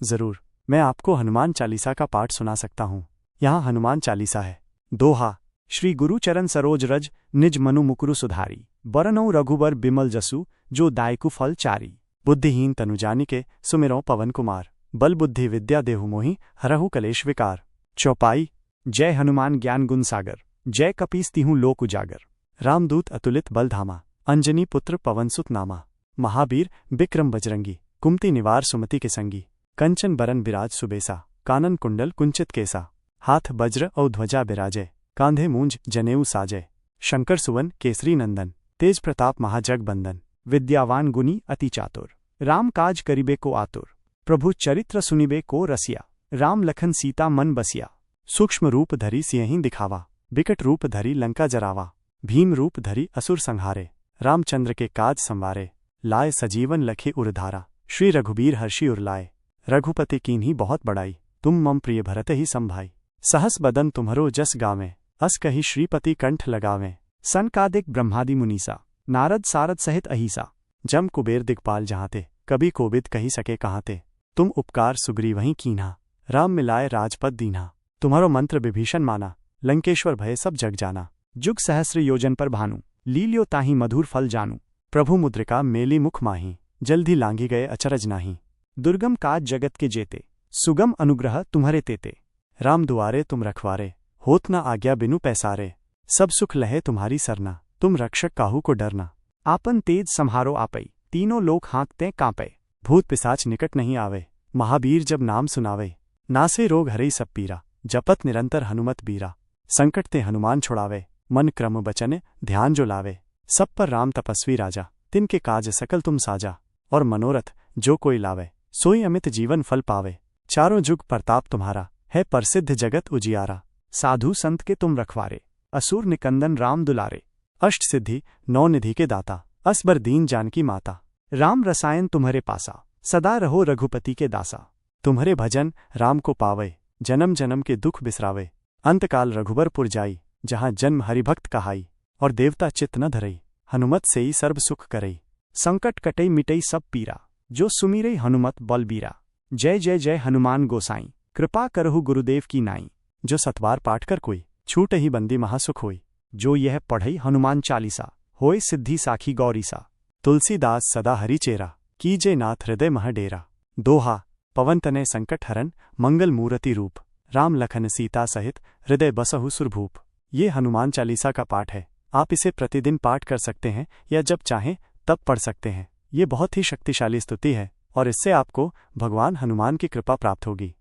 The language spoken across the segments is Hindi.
जरूर, मैं आपको हनुमान चालीसा का पाठ सुना सकता हूँ। यहाँ हनुमान चालीसा है। दोहा। श्री गुरु चरण सरोज रज, निज मनु मुकुरु सुधारी। बरनऊ रघुबर बिमल जसु, जो दायकु फल चारी। बुद्धिहीन तनु जानिके, सुमिरौ पवन कुमार। बल बुद्धि विद्या देहु मोहि, हरहु कलेश विकार। चौपाई। जय हनुमान ज्ञान गुण सागर, जय कपीस तिहु लोक उजागर। रामदूत अतुलित बल धामा, अंजनी पुत्र पवन सुत नामा। महावीर बिक्रम बजरंगी, कुमति निवार सुमति के संगी। कंचन बरन बिराज सुबेसा, कानन कुंडल कुंचित केसा। हाथ वज्र औ ध्वजा बिराजे, कांधे मूंज जनेऊ साजे। शंकर सुवन केसरी नंदन, तेज प्रताप महाजग बंदन। विद्यावान गुनी अति चातुर, राम काज करिबे को आतुर। प्रभु चरित्र सुनिबे को रसिया, राम लखन सीता मन बसिया। सूक्ष्म रूप धरि सियहिं दिखावा, बिकट रूप धरि लंका जरावा। भीम रूप धरि असुर संहारे, रामचंद्र के काज संवारे। लाए सजीवन लखे उरधारा, श्री रघुबीर हर्षि उरलाए। रघुपति कीन्ही बहुत बड़ाई, तुम मम प्रिय भरत ही संभाई। सहस बदन तुम्हरो जस गावें, अस कहि श्रीपति कंठ लगावें। सनकादिक ब्रह्मादि मुनीसा, नारद सारद सहित अहिसा। जम कुबेर दिगपाल जहाँते, कभी कोबिद कही सके कहाँते। तुम उपकार सुग्रीवहीं कीन्हा, राम मिलाए राजपद दीन्हा। तुम्हारो मंत्र विभीषण माना, लंकेश्वर भय सब जग जाना। जुग सहस्र योजन पर भानु, लील्यो ताहि मधुर फल जानू। प्रभु मुद्रिका मेली मुख माही, जल्दी लांघी गए अचरज नाही। दुर्गम काज जगत के जेते, सुगम अनुग्रह तुम्हारे तेते। राम दुआरे तुम रखवारे, होत न आज्ञा बिनु पैसारे। सब सुख लहे तुम्हारी सरना, तुम रक्षक काहू को डरना। आपन तेज सम्हारो आपै, तीनों लोक हाँकते कांपै। भूत पिशाच निकट नहीं आवे, महावीर जब नाम सुनावे। नासे रोग हरई सब पीरा, जपत निरंतर हनुमत बीरा। संकट ते हनुमान छुड़ावे, मन क्रम बचन ध्यान जो लावे। सब पर राम तपस्वी राजा, तिनके काज सकल तुम साजा। और मनोरथ जो कोई लावे, सोई अमित जीवन फल पावे। चारों जुग प्रताप तुम्हारा, है प्रसिद्ध जगत उजियारा। साधु संत के तुम रखवारे, असुर निकंदन राम दुलारे। अष्ट सिद्धि नौ निधि के दाता, असबर दीन जानकी माता। राम रसायन तुम्हारे पासा, सदा रहो रघुपति के दासा। तुम्हारे भजन राम को पावे, जन्म जन्म के दुख बिसरावे। अंतकाल रघुबर पुर जाई, जहाँ जन्म हरिभक्त कहाई। और देवता चित्त न धरई, हनुमत सेई सर्ब सुख करई। संकट कटई मिटई सब पीरा, जो सुमिरई हनुमत बलबीरा। जय जय जय हनुमान गोसाई, कृपा करहु गुरुदेव की नाई। जो सतवार पाठ कर कोई, छूट ही बंदी महासुख होई। जो यह पढ़ई हनुमान चालीसा, होय सिद्धि साखी गौरीसा। तुलसीदास सदा हरि चेरा, कीजे नाथ हृदय मह डेरा। दोहा। पवन तनय संकट हरन, मंगल मूर्ति रूप। राम लखन सीता सहित, हृदय बसहु सुरभूप। ये हनुमान चालीसा का पाठ है। आप इसे प्रतिदिन पाठ कर सकते हैं या जब चाहें तब पढ़ सकते हैं। ये बहुत ही शक्तिशाली स्तुति है और इससे आपको भगवान हनुमान की कृपा प्राप्त होगी।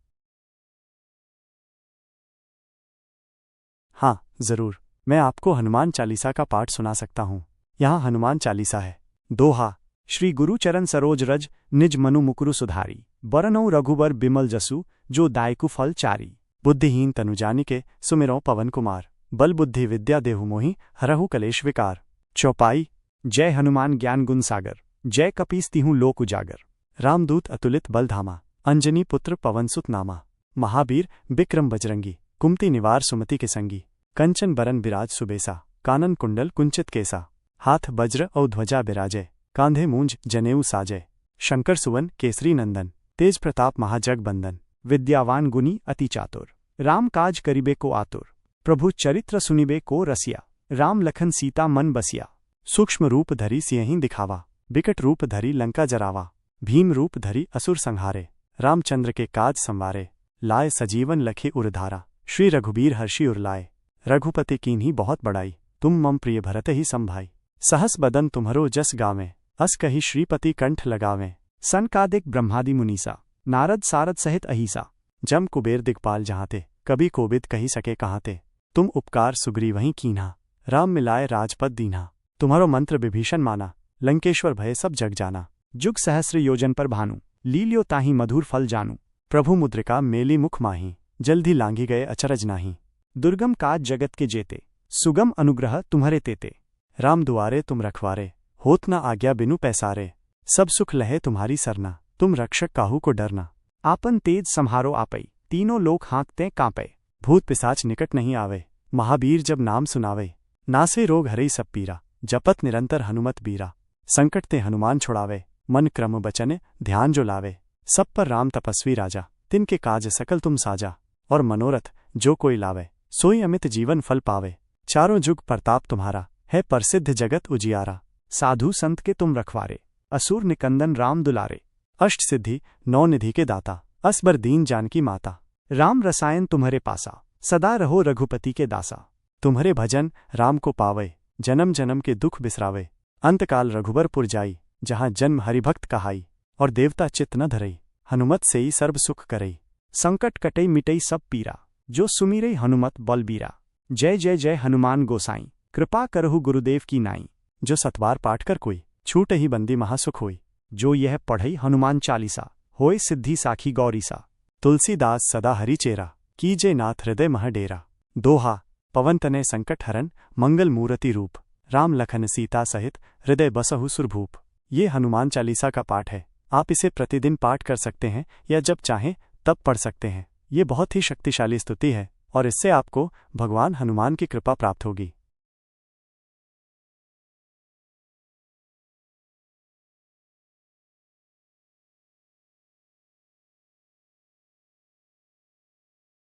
हाँ, जरूर, मैं आपको हनुमान चालीसा का पाठ सुना सकता हूँ। यहाँ हनुमान चालीसा है। दोहा। श्री गुरु चरण सरोज रज, निज मनु मुकुरु सुधारी। बरनऊ रघुबर बिमल जसु, जो दायकु फल चारी। बुद्धिहीन तनु जानिके, सुमिरौ पवन कुमार। बल बुद्धि विद्या देहु मोहि, हरहु कलेश विकार। चौपाई। जय हनुमान ज्ञान गुण सागर, जय कपीस तिहु लोक उजागर। रामदूत अतुलित बल धामा, अंजनी पुत्र पवन सुत नामा। महावीर बिक्रम बजरंगी, कुमति निवार सुमति के संगी। कंचन बरन बिराज सुबेसा, कानन कुंडल कुंचित केसा। हाथ वज्र औ ध्वजा बिराजे, कांधे मूंज जनेऊ साजे। शंकर सुवन केसरी नंदन, तेज प्रताप महाजग बंदन। विद्यावान गुनी अति चातुर, राम काज करिबे को आतुर। प्रभु चरित्र सुनिबे को रसिया, राम लखन सीता मन बसिया। सूक्ष्म रूप धरि सियहिं दिखावा, बिकट रूप धरि लंका जरावा। भीम रूप धरि असुर संहारे, रामचंद्र के काज संवारे। लाए सजीवन लखे उरधारा, श्री रघुबीर हर्षि उरलाए। रघुपति कीन्ही बहुत बड़ाई, तुम मम प्रिय भरत ही संभाई। सहस बदन तुम्हरो जस गावें, अस कहि श्रीपति कंठ लगावें। सनकादिक ब्रह्मादि मुनीसा, नारद सारद सहित अहिसा। जम कुबेर दिगपाल जहाँते, कभी कोबिद कही सके कहाँते। तुम उपकार सुग्रीवहीं कीन्हा, राम मिलाए राजपद दीन्हा। तुम्हारो मंत्र विभीषण माना, लंकेश्वर भय सब जग जाना। जुग सहस्र योजन पर भानु, लील्यो ताहि मधुर फल जानू। प्रभु मुद्रिका मेली मुख माही, जल्दी लांघी गए अचरज नाही। दुर्गम काज जगत के जेते, सुगम अनुग्रह तुम्हारे तेते। राम दुआरे तुम रखवारे, होत न आज्ञा बिनु पैसारे। सब सुख लहे तुम्हारी सरना, तुम रक्षक काहू को डरना। आपन तेज सम्हारो आपै, तीनों लोक हाँकते कांपै। भूत पिशाच निकट नहीं आवे, महावीर जब नाम सुनावे। नासे रोग हरई सब पीरा, जपत निरंतर हनुमत बीरा। संकट ते हनुमान छुड़ावे, मन क्रम बचन ध्यान जो लावे। सब पर राम तपस्वी राजा, तिनके काज सकल तुम साजा। और मनोरथ जो कोई लावे, सोई अमित जीवन फल पावे। चारों जुग प्रताप तुम्हारा, है प्रसिद्ध जगत उजियारा। साधु संत के तुम रखवारे, असुर निकंदन राम दुलारे। अष्ट सिद्धि नौ निधि के दाता, असबर दीन जानकी माता। राम रसायन तुम्हारे पासा, सदा रहो रघुपति के दासा। तुम्हारे भजन राम को पावे, जन्म जन्म के दुख बिसरावे। अंतकाल रघुबरपुर जाई, जहाँ जन्म हरिभक्त कहाई। और देवता चित्त न धरई, हनुमत सेई सर्व सुख करई। संकट कटई मिटई सब पीरा, जो सुमिरई हनुमत बलबीरा। जय जय जय हनुमान गोसाई, कृपा करहु गुरुदेव की नाई। जो सतबार पाठ कर कोई, छूट ही बंदी महासुख होई। जो यह पढ़ई हनुमान चालीसा, होय सिद्धि साखी गौरीसा। तुलसीदास सदा हरि चेरा, कीजे नाथ हृदय मह डेरा। दोहा पवन तनय संकट हरन, मंगल मूर्ति रूप। राम लखन सीता सहित, हृदय बसहु सुरभूप। ये हनुमान चालीसा का पाठ है। आप इसे प्रतिदिन पाठ कर सकते हैं या जब चाहें तब पढ़ सकते हैं। ये बहुत ही शक्तिशाली स्तुति है और इससे आपको भगवान हनुमान की कृपा प्राप्त होगी।